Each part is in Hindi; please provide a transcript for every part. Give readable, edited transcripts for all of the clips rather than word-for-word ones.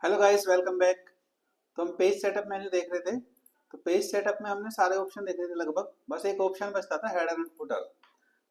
Hello guys, welcome back. तो हम पेज सेटअप मेन्यू देख रहे थे। तो पेज सेटअप में हमने सारे ऑप्शन देख रहे थे लगभग, बस एक ऑप्शन बचता था header and footer.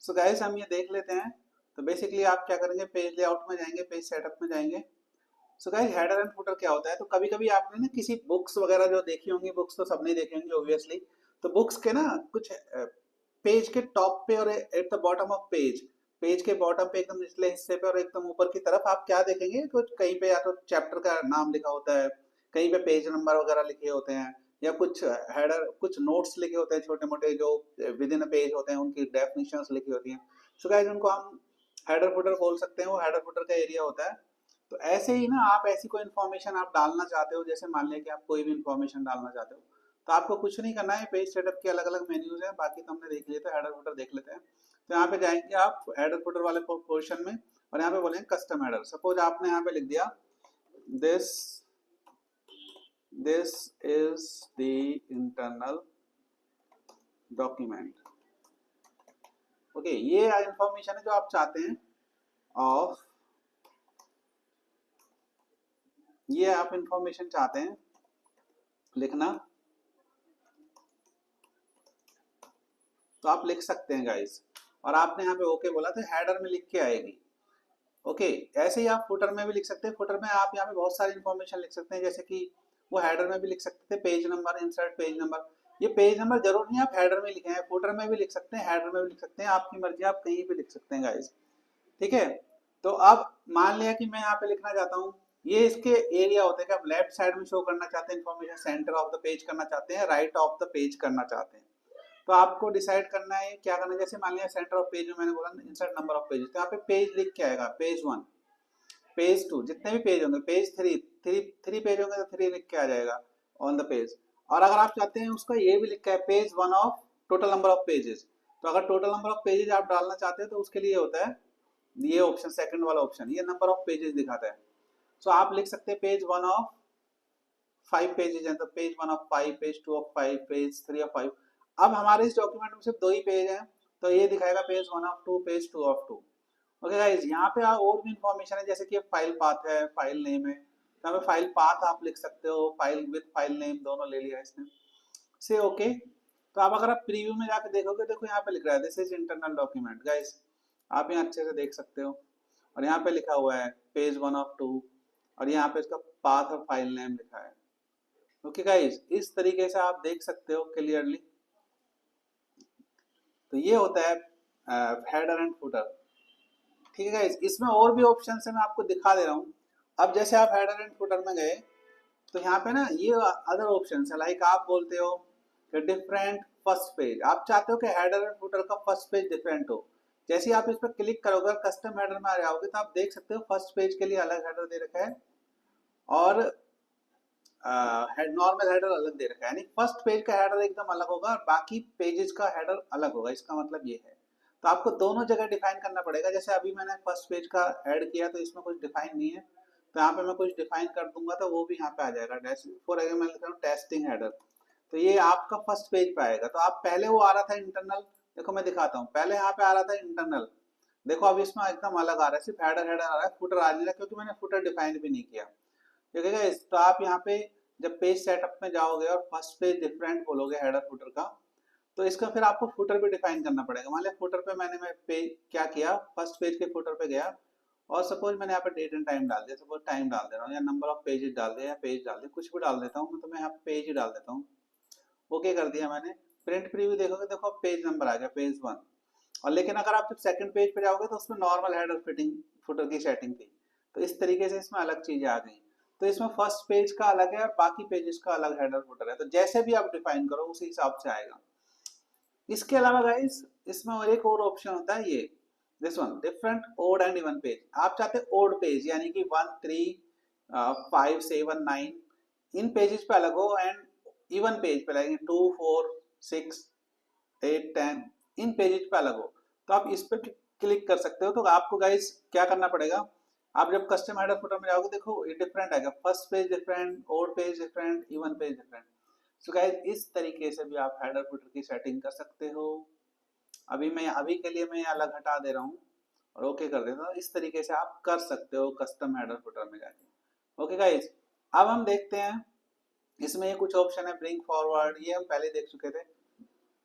So guys हम ये देख लेते हैं। तो बेसिकली आप क्या करेंगे, पेज लेआउट में जाएंगे, पेज सेटअप में जाएंगे। So guys header and footer क्या होता है, तो कभी कभी आपने ना किसी बुक्स वगैरह जो देखी होंगी, बुक्स तो सबने देखी होंगी ऑब्वियसली। तो बुक्स के ना कुछ पेज के टॉप पे और at the bottom of page, page के बॉटम पे एकदम निचले हिस्से पे और एकदम ऊपर की तरफ आप क्या देखेंगे, कुछ कहीं पे या तो चैप्टर का नाम लिखा होता है, कहीं पे पेज नंबर वगैरह लिखे होते हैं, या कुछ हेडर, कुछ नोट्स लिखे होते हैं छोटे मोटे जो विद इन अ पेज होते हैं, उनकी डेफिनेशंस लिखी होती हैं। सो गाइस उनको हम हेडर फुटर बोल सकते हैं, वो हेडर फुटर का एरिया होता है। तो ऐसे ही ना, आप ऐसी कोई इन्फॉर्मेशन आप डालना चाहते हो, जैसे मान लिया कि आप कोई भी इन्फॉर्मेशन डालना चाहते हो, तो आपको कुछ नहीं करना है। पेज सेटअप के अलग अलग मेन्यूज हैं, बाकी तो हमने देख लिए थे, हेडर फुटर देख लेते हैं। तो यहाँ पे जाएंगे आप हेडर फुटर वाले पोर्शन में, और यहाँ पे बोलेंगे कस्टम हेडर। सपोज आपने यहाँ पे लिख दिया this this is the internal document. Okay, ये इंफॉर्मेशन है जो आप चाहते हैं ऑफ, ये आप इंफॉर्मेशन चाहते हैं लिखना, तो आप लिख सकते हैं गाइस। और आपने यहाँ पे ओके बोला तो हेडर में लिख के आएगी। ओके, ऐसे ही आप फुटर में भी लिख सकते हैं। फुटर में आप यहाँ पे बहुत सारी इंफॉर्मेशन लिख सकते हैं, जैसे कि वो हेडर में भी लिख सकते थे, page number, insert page number. ये पेज नंबर जरूर नहीं आप हेडर में लिखे हैं, फुटर में भी लिख सकते हैं, हेडर में भी लिख सकते हैं, आपकी मर्जी, आप कहीं भी लिख सकते हैं गाइस। ठीक है। तो अब मान लिया कि मैं यहाँ पे लिखना चाहता हूँ, ये इसके एरिया होते हैं कि आप लेफ्ट साइड में शो करना चाहते हैं information, centre of the page करना चाहते हैं, राइट ऑफ द पेज करना चाहते हैं। तो आपको डिसाइड करना है क्या करना है। जैसे मान लिया सेंटर ऑफ पेज में मैंने बोला इंसर्ट नंबर ऑफ पेजेस, तो यहाँ पे पेज लिख के आएगा, पेज 1, पेज 2, जितने भी पेज होंगे, पेज 3, थ्री पेज होंगे तो 3 लिख के आ जाएगा ऑन द पेज। और अगर आप चाहते हैं उसका ये भी लिख के page 1 of total number of pages, तो अगर टोटल नंबर ऑफ पेजेस आप डालना चाहते हैं तो उसके लिए होता है ये ऑप्शन, सेकंड वाला ऑप्शन, ये नंबर ऑफ पेजेस दिखाता है। सो आप लिख सकते हैं पेज 1 ऑफ 5 पेजेस हैं, तो page 1 of 5, page 2 of 5, page 3 of 5। अब हमारे इस डॉक्यूमेंट में सिर्फ 2 ही पेज हैं, तो ये दिखाएगा page 1 of 2, page 2 of 2। Okay guys, यहाँ पे और भी इंफॉर्मेशन है, जैसे कि फाइल पाथ है, फाइल नेम है, तो यहाँ पे फाइल पाथ आप लिख सकते हो, फाइल विद फाइल नेम दोनों ले लिया इसने से। ओके, तो अब अगर आप प्रीव्यू में जाके देखोगे, देखो यहाँ पे लिख रहा है this is internal document guys, आप यहाँ अच्छे से देख सकते हो। और यहाँ पे लिखा हुआ है पेज 1 ऑफ 2, और यहाँ पे इसका पाथ और फाइल नेम लिखा है। ओके गाइस, इस तरीके से आप देख सकते हो क्लियरली। तो ये होता है हेडर एंड फुटर। ठीक है गाइस, इसमें और भी ऑप्शन है, मैं आपको दिखा दे रहा हूँ। अब जैसे आप हेडर एंड फुटर में गए, तो यहाँ पे ना ये अदर ऑप्शन है, लाइक आप बोलते हो कि डिफरेंट फर्स्ट पेज, आप चाहते हो कि हेडर एंड फुटर का फर्स्ट पेज डिफरेंट हो। जैसे ही आप इस पर क्लिक करोगे, कस्टम हेडर में आ जाओगे, तो आप देख सकते हो फर्स्ट पेज के लिए अलग हेडर दे रखा है, और नॉर्मल हेडर अलग दे रखा है। यानी फर्स्ट पेज का हेडर एकदम अलग होगा और बाकी पेजेस का हेडर अलग होगा, इसका मतलब ये है। तो आपको दोनों जगह डिफाइन करना पड़ेगा। जैसे अभी मैंने फर्स्ट पेज का ऐड किया, तो इसमें कुछ डिफाइन नहीं है, तो यहाँ पे मैं कुछ डिफाइन कर दूंगा तो वो भी यहाँ पे आ जाएगा। फॉर एग्जाम्पल मैं लिख रहा हूँ टेस्टिंग हेडर, तो ये आपका फर्स्ट पेज पे आएगा। तो आप पहले वो आ रहा था इंटरनल, देखो मैं दिखाता हूँ, पहले यहाँ पे आ रहा था इंटरनल, देखो अब इसमें एकदम अलग आ रहा है, सिर्फ हेडर हेडर आ रहा है, फुटर आ नहीं रहा, क्योंकि मैंने फुटर डिफाइन भी नहीं किया। ठीक है guys? तो आप यहाँ पे जब पेज सेटअप में जाओगे और फर्स्ट पेज डिफरेंट बोलोगे हेडर फुटर का, तो इसका फिर आपको फुटर भी डिफाइन करना पड़ेगा। मान लिया फुटर पे मैं पेज क्या किया, फर्स्ट पेज के फुटर पे गया, और सपोज मैंने यहाँ पे डेट एंड टाइम डाल दिया, सपोज टाइम डाल दे रहा हूँ, या नंबर ऑफ पेजेस डाल दिया, या पेज डाल दिया, कुछ भी डाल देता हूँ, तो मैं यहाँ पे पेज ही डाल देता हूँ। ओके कर दिया मैंने। प्रिंट प्रीव्यू देखोगे, देखो पेज नंबर आ गया, पेज 1। और लेकिन अगर आप जब सेकंड पेज पे जाओगे, तो उसमें नॉर्मल हेडर फिटिंग फुटर की सेटिंग थी, तो इस तरीके से इसमें अलग चीजें आ गई। तो इसमें फर्स्ट पेज का अलग है और बाकी पेजेस का अलग हेडर फुटर है, तो जैसे भी आप डिफाइन करो उसी हिसाब से आएगा। इसके अलावा गाइस, इसमें और एक और ऑप्शन होता है, ये this one, different odd and even page. आप चाहते हैं ओड पेज, यानी कि 1, 3, 5, 7, 9, इन पेजेस पे अलग हो, एंड इवन पेज पे लगेंगे 2, 4, 6, 8, 10, इन पेजेस पे अलग हो, तो आप इस पे क्लिक कर सकते हो। तो आपको गाइस क्या करना पड़ेगा, आप जब कस्टम हेडर फुटर में जाओगे, देखो ये डिफरेंट आएगा, first page different, odd page different, even page different. So guys, इस तरीके से भी आप हेडर फुटर की सेटिंग कर सकते हो। अभी के लिए मैं अलग हटा दे रहा हूँ और ओके कर देता हूँ। इस तरीके से आप कर सकते हो कस्टम हेडर फुटर में जाके। ओके गाइस, अब हम देखते हैं इसमें ये कुछ ऑप्शन है, ब्रिंग फॉरवर्ड, ये हम पहले देख चुके थे।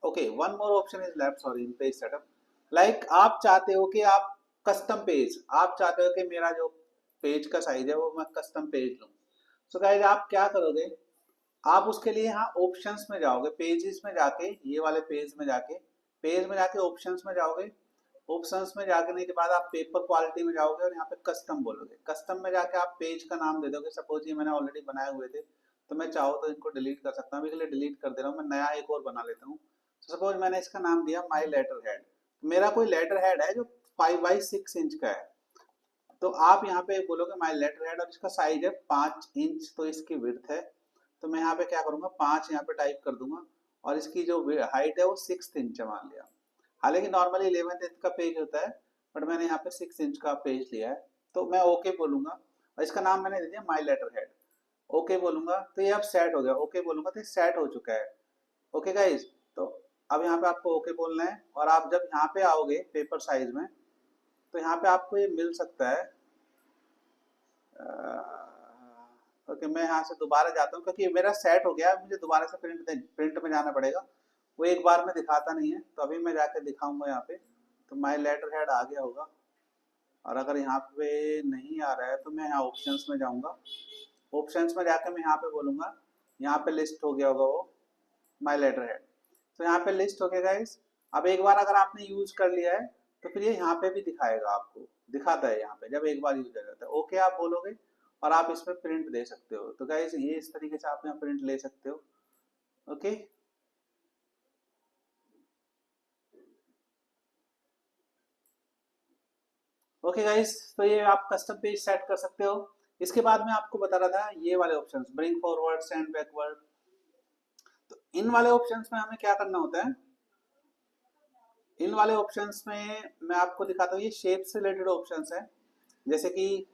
Okay, one more option is left, sorry, in page setup. Like आप चाहते हो कि आप कस्टम पेज, आप चाहते हो कि मेरा जो पेज का साइज है वो मैं कस्टम पेज लूँ। सो गाइस आप क्या करोगे, आप उसके लिए यहाँ ऑप्शंस में जाओगे, पेजेस में जाके, ये वाले पेज में जाके ऑप्शंस में जाओगे। ऑप्शंस में जाने के बाद आप पेपर क्वालिटी में जाओगे और यहाँ पे कस्टम बोलोगे। कस्टम में जाके आप पेज का नाम दे दोगे। सपोज ये मैंने ऑलरेडी बनाए हुए थे, तो मैं चाहूँ तो इनको डिलीट कर सकता हूँ। अभी के लिए डिलीट कर दे रहा हूँ, मैं नया एक और बना लेता हूँ। सपोज मैंने इसका नाम दिया माई लेटर हेड। मेरा कोई लेटर हेड है जो 5x6 इंच का है, तो आप यहाँ पे बोलोगे माई लेटर हेड, और इसका साइज है 5 इंच, तो इसकी विड्थ है, तो मैं यहाँ पे क्या करूंगा, 5 यहाँ पे टाइप कर दूंगा, और इसकी जो हाइट है वो 6 इंच है मान लिया। हालांकि नॉर्मली 11th का पेज होता है, बट मैंने यहाँ पे 6 इंच का पेज लिया है, तो मैं ओके बोलूंगा, और इसका नाम मैंने दे दिया माई लेटर हेड। ओके बोलूंगा तो ये अब सेट हो गया, ओके बोलूंगा तो ये सेट हो चुका है। ओके गाइज, तो अब यहाँ पे आपको ओके बोलना है, और आप जब यहाँ पे आओगे पेपर साइज में, तो यहाँ पे आपको ये मिल सकता है। ओके, मैं यहाँ से दोबारा जाता हूँ क्योंकि मेरा सेट हो गया है, मुझे दोबारा से प्रिंट में जाना पड़ेगा, वो एक बार में दिखाता नहीं है, तो अभी मैं जाके दिखाऊंगा यहाँ पे। तो माई लेटर हेड आ गया होगा, और अगर यहाँ पे नहीं आ रहा है तो मैं यहाँ ऑप्शंस में जाऊँगा। ऑप्शंस में जाकर मैं यहाँ पे बोलूँगा, यहाँ पे लिस्ट हो गया होगा वो माई लेटर हेड, तो यहाँ पे लिस्ट हो गया गाइस। अब एक बार अगर आपने यूज कर लिया है तो फिर ये यहाँ पे भी दिखाएगा, आपको दिखाता है यहाँ पे जब एक बार यूज कर जाता है। ओके आप बोलोगे और आप इसमें प्रिंट दे सकते हो। तो गाइस ये इस तरीके से आप यहाँ प्रिंट ले सकते हो। ओके, ओके गाइस, तो ये आप कस्टम पेज सेट कर सकते हो। इसके बाद में आपको बता रहा था ये वाले options, bring forward, send backward. तो इन वाले ऑप्शंस में हमें क्या करना होता है, इन वाले ऑप्शंस में मैं आपको दिखाता हूँ, ये शेप से रिलेटेड ऑप्शंस है। जैसे कि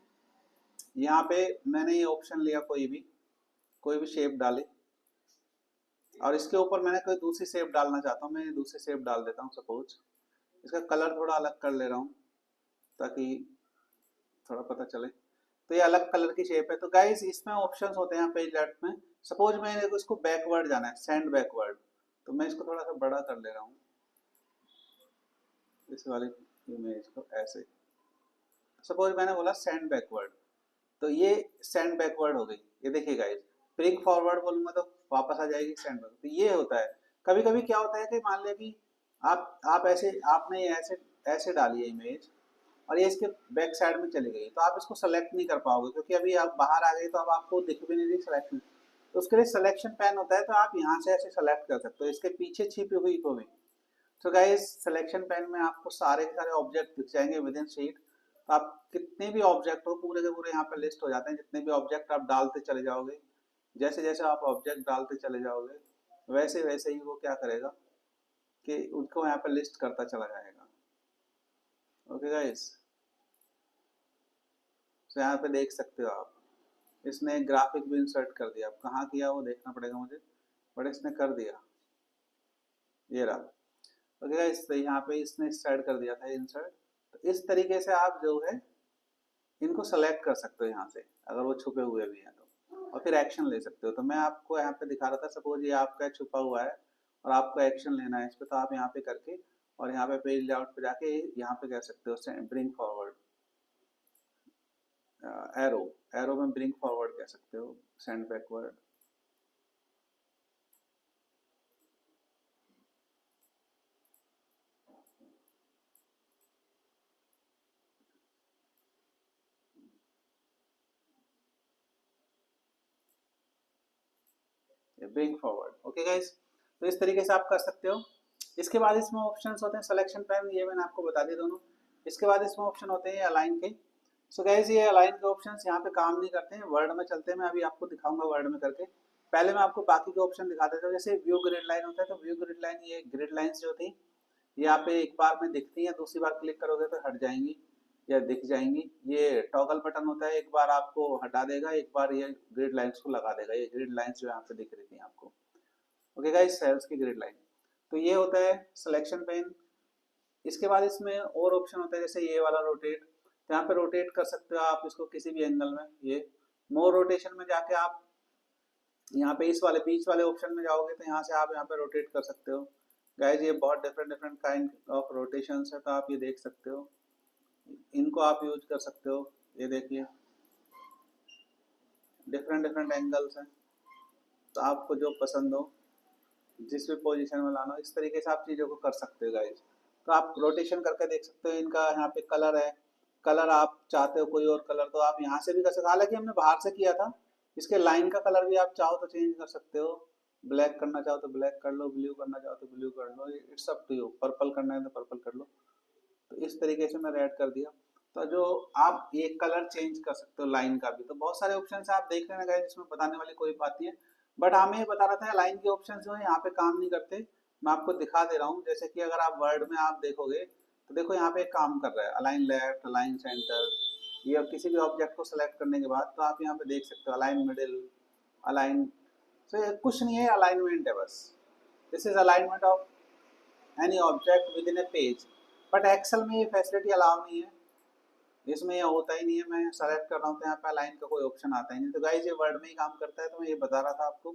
यहाँ पे मैंने ये ऑप्शन लिया, कोई भी शेप डाली, और इसके ऊपर मैंने कोई दूसरी शेप डालना चाहता हूँ, मैं दूसरी शेप डाल देता हूँ। सपोज इसका कलर थोड़ा अलग कर ले रहा हूँ ताकि थोड़ा पता चले। तो ये अलग कलर की शेप है। तो गाइस इसमें ऑप्शंस होते हैं पेज लेफ्ट में। सपोज मैंने इसको बैकवर्ड जाना है, सेंड बैकवर्ड, तो मैं इसको थोड़ा सा बड़ा कर ले रहा हूँ, इस वाली इमेज को ऐसे। सपोज मैंने बोला सेंड बैकवर्ड, तो ये सेंड बैकवर्ड हो गई। ये देखिए गाइस, ब्रिंग फॉरवर्ड बोलूंगा तो वापस आ जाएगी सेंड बैकवर्ड। तो ये होता है। कभी कभी क्या होता है कि मान लिया कि आप ऐसे, आपने ऐसे ऐसे डाली है इमेज, और ये इसके बैक साइड में चली गई, तो आप इसको सेलेक्ट नहीं कर पाओगे क्योंकि अभी आप बाहर आ गए, तो अब आपको दिख भी नहीं रही सिलेक्शन। तो उसके लिए सिलेक्शन पैन होता है, तो आप यहाँ से ऐसे सेलेक्ट कर सकते हो इसके पीछे छिपी हुई को भी। तो गाइस सिलेक्शन पैन में आपको सारे के सारे ऑब्जेक्ट दिख जाएंगे विद इन शीट। तो आप कितने भी ऑब्जेक्ट हो पूरे के पूरे यहाँ पे लिस्ट हो जाते हैं। जितने भी ऑब्जेक्ट आप डालते चले जाओगे, जैसे जैसे आप ऑब्जेक्ट डालते चले जाओगे, वैसे वैसे ही वो क्या करेगा कि उनको यहाँ पे लिस्ट करता चला जाएगा। ओके गाइस, तो यहाँ पे देख सकते हो आप, इसने ग्राफिक भी इंसर्ट कर दिया। अब कहाँ किया वो देखना पड़ेगा मुझे, बट इसने कर दिया, ये रहा। ओके गाइस, तो यहाँ पे इसने स्टार्ट कर दिया था इंसर्ट। तो इस तरीके से आप जो है इनको सेलेक्ट कर सकते हो यहाँ से, अगर वो छुपे हुए भी हैं तो, और फिर एक्शन ले सकते हो। तो मैं आपको यहाँ पे दिखा रहा था, सपोज ये आपका छुपा हुआ है और आपको एक्शन लेना है इस पर, तो आप यहाँ पे करके और यहाँ पे पेज लेआउट पे जाके यहाँ पे कह सकते हो ब्रिंग फॉरवर्ड, एरो, एरो में ब्रिंग फॉरवर्ड कह सकते हो, send backward. Bring forward. Okay guys, तो इस तरीके से आप कर सकते हो। इसके बाद इसमें ऑप्शंस होते हैं सिलेक्शन पैन, ये मैंने आपको बता दिए दोनों। इसके बाद इसमें ऑप्शन होते हैं अलाइन के। सो गाइस ये अलाइन के ऑप्शंस यहाँ पे काम नहीं करते हैं। वर्ड में चलते हैं, मैं अभी आपको दिखाऊंगा वर्ड में करके। पहले मैं आपको बाकी के ऑप्शन दिखा देता हूँ। जैसे व्यू ग्रिड लाइन होता है, तो व्यू ग्रिड लाइन, ये ग्रिड लाइन्स जो थी ये यहाँ पे एक बार में दिखती है, दूसरी बार क्लिक करोगे तो हट जाएंगी या दिख जाएंगी। ये टॉगल बटन होता है, एक बार आपको हटा देगा, एक बार ये ग्रिड लाइन्स को लगा देगा। ये ग्रिड लाइन्स जो यहाँ पे दिख रही थी आपको। ओके गाइस, सेल्स की ग्रिड लाइन, तो ये होता है सिलेक्शन पेन। इसके बाद इसमें और ऑप्शन होता है, जैसे ये वाला रोटेट, तो यहाँ पे रोटेट कर सकते हो आप इसको किसी भी एंगल में। ये मोर रोटेशन में जाके आप यहाँ पे इस वाले बीच वाले ऑप्शन में जाओगे तो यहाँ से आप यहाँ पे रोटेट कर सकते हो। गाइज ये बहुत different different kind of rotations है, तो आप ये देख सकते हो, इनको आप यूज कर सकते हो। ये देखिए डिफरेंट डिफरेंट एंगल्स हैं, तो आपको जो पसंद हो जिस भी पोजीशन में लाना हो इस तरीके से आप चीज़ों को कर सकते हो गाइज। तो आप रोटेशन करके देख सकते हो। इनका यहाँ पे कलर है, कलर आप चाहते हो कोई और कलर तो आप यहाँ से भी कर सकते हो, हालांकि हमने बाहर से किया था। इसके लाइन का कलर भी आप चाहो तो चेंज कर सकते हो, ब्लैक करना चाहो तो ब्लैक कर लो, ब्लू करना चाहो तो ब्लू कर लो, it's up to you. Purple करना है तो पर्पल कर लो। तो इस तरीके से मैं रेड कर दिया। तो जो आप ये कलर चेंज कर सकते हो लाइन का भी, तो बहुत सारे ऑप्शन है, आप देख लेना गाइस, इसमें बताने वाली कोई बात नहीं है। बट हमें ये बता रहा था लाइन के ऑप्शन जो है यहाँ पे काम नहीं करते। मैं आपको दिखा दे रहा हूँ, जैसे कि अगर आप वर्ड में आप देखोगे तो देखो यहाँ पे एक काम कर रहा है, अलाइन लेफ्ट, अलाइन सेंटर। ये किसी भी ऑब्जेक्ट को सेलेक्ट करने के बाद तो आप यहाँ पे देख सकते हो अलाइन मिडिल, अलाइन। तो कुछ नहीं है, अलाइनमेंट है बस। This is alignment of any object within a page. But Excel में ये फैसिलिटी अलाउ नहीं है, इसमें ये होता ही नहीं है। मैं सेलेक्ट कर रहा हूँ तो यहाँ पे अलाइन का कोई ऑप्शन आता ही नहीं। तो गाइज ये वर्ड में ही काम करता है, तो मैं ये बता रहा था आपको।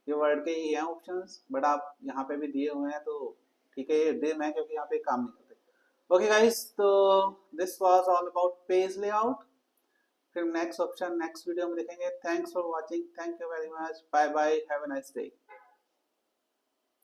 ये वर्ड के ही हैं ऑप्शंस, बट आप यहाँ पे भी दिए हुए हैं तो ठीक है, ये दे मैं क्योंकि यहाँ पे काम नहीं करते। ओके गाइज, तो this was all about page layout. फिर नेक्स्ट ऑप्शन नेक्स्ट वीडियो में देखेंगे। Thanks for watching, thank you very much, bye bye, have a nice day.